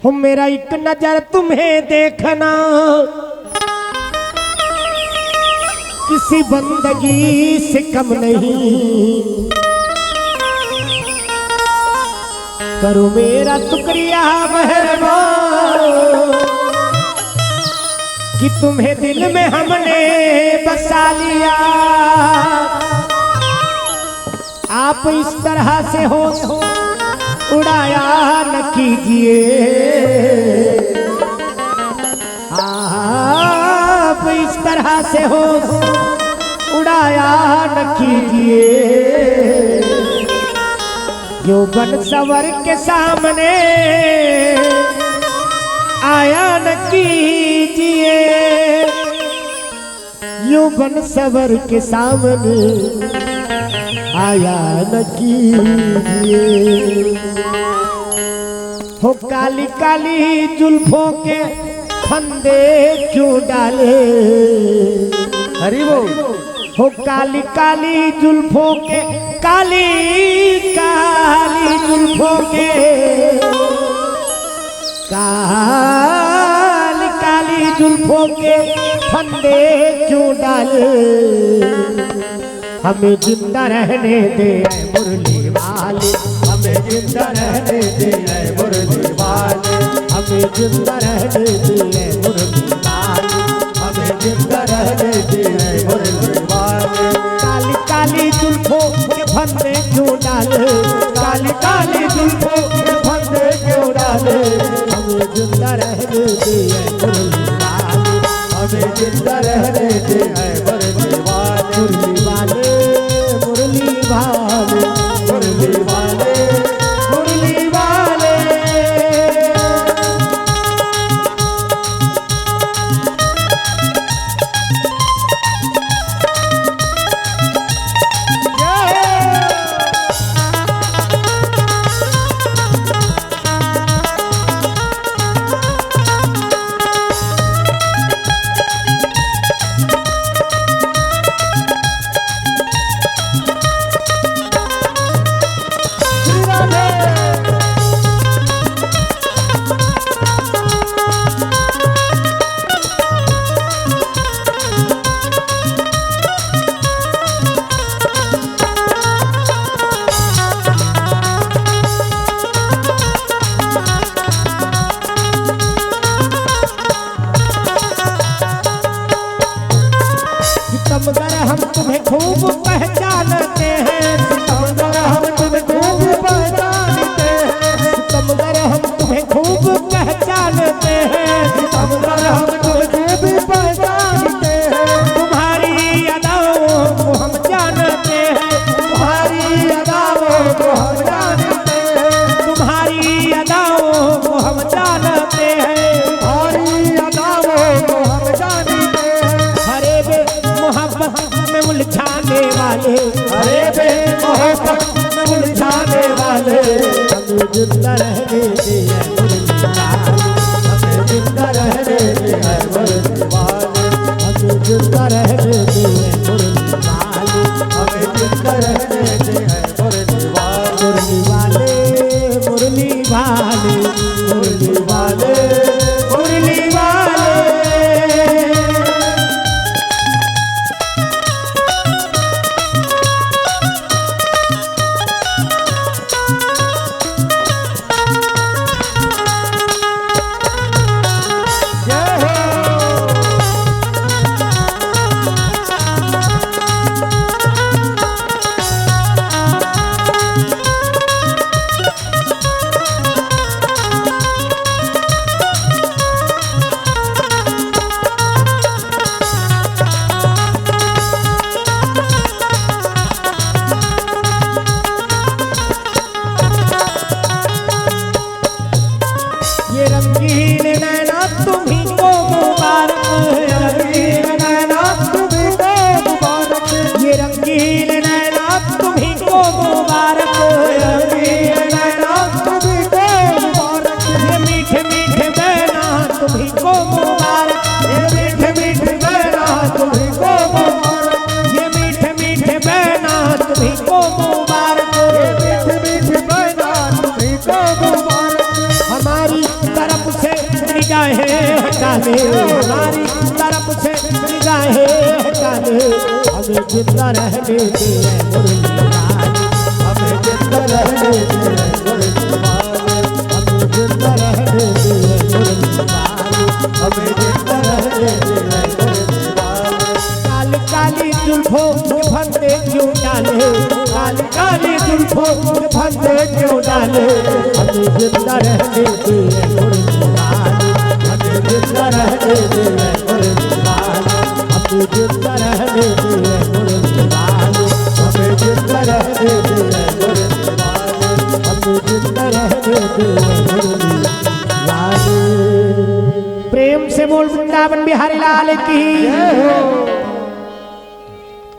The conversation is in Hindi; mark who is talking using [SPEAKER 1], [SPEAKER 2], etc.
[SPEAKER 1] हो मेरा एक नजर तुम्हें देखना किसी बंदगी से कम नहीं। करो मेरा शुक्रिया मेहरबान कि तुम्हें दिल में हमने बसा लिया। आप इस तरह से हो उड़ाया न कीजिए, आप इस तरह से हो उड़ाया न कीजिए। यौवन सवर के सामने आया न कीजिए, यौवन सवर के सामने आया न कीजिए। हो काली काली जुल्फों के फंदे क्यों डाले,
[SPEAKER 2] हरि बोल।
[SPEAKER 1] हो काली काली जुल्फों के, काली काली जुल्फों के, काली काली जुल्फों के फंदे क्यों डाले। हमें जिंदा रहने दे मुरली वाले, हमें जिंदा रहने दे मुरली वाले, हमें जिंदा रहने दे मुरली वाले, हमें जिंदा रहने दे मुरली वाले। काली काली जुल्फों के फंदे क्यों डाले, काली काली जुल्फों के फंदे क्यों डाले। हमें जिंदा रहने दे मुरली वाले, हमें जिंदा रहने दे मुरली वाले, मुरली वाले, मुरली वाले, मुरली वाले, मुरली वाले। सितमगर हम तुम्हें खूब पहचानते हैं, सितमगर हम तुम्हें खूब पहचानते हैं, सितमगर हम तुम्हें खूब पहचानते हैं, सितमगर हम तुम्हें खूब पहचानते हैं। तुम्हारी अदाओं को हम जानते हैं, तुम्हारी अदाओं को हम जानते हैं, तुम्हारी अदाओं को हम जानते हैं, तुम्हारी अदाओं को हम जानते हैं। हरे बे मोहब्बत में उलझाने वाले, अरे बे मोहब्बत में उलझाने वाले। हमें जिंदा रहने दे मुरली वाले, हमें जिंदा रहने दे मुरली वाले, हमें जिंदा रहने दे मुरली वाले, हमें जिंदा रहने दे मुरली वाले, मुरली वाले, मुरली वाले, मुरली वाले, मुरली वाले। ये रंगीन नैना तुम्हीं को मुबारक, रंगीन नैना तुम्हीं को मुबारक, ये रंगीन नैना तुम्हीं को मुबारक, रंगीन नैना तुम्हीं को मुबारक। ये मीठे मीठे बैना तुम्हीं को मुबारक, ये मीठे मीठे बैना तुम्हीं को मुबारक, ये मीठे मीठे बैना तुम्हीं को मुबारक, ये मीठे मीठे बैना तुम्हीं को मुबारक। हमारी तरफ निगाहें हटा ले, हमारी तरफ से निगाहें हटा ले, हमें जिंदा रहने दे मुरली वाले, हमें जिंदा रहने दे मुरली वाले, हमें जिंदा रहने दे मुरली वाले, हमें जिंदा रहने दे मुरली वाले। काली काली जुल्फों के फंदे क्यों डाले, काली काली जुल्फों के फंदे क्यों डाले, हमें जिंदा रहने दे मुरली वाले, हमें जिंदा रहने दे मुरली वाले, हमें जिंदा रहने दे मुरली वाले, हमें जिंदा रहने दे मुरली वाले, हमें जिंदा रहने दे मुरली वाले। प्रेम से बोल वृंदावन बिहारी लाल की।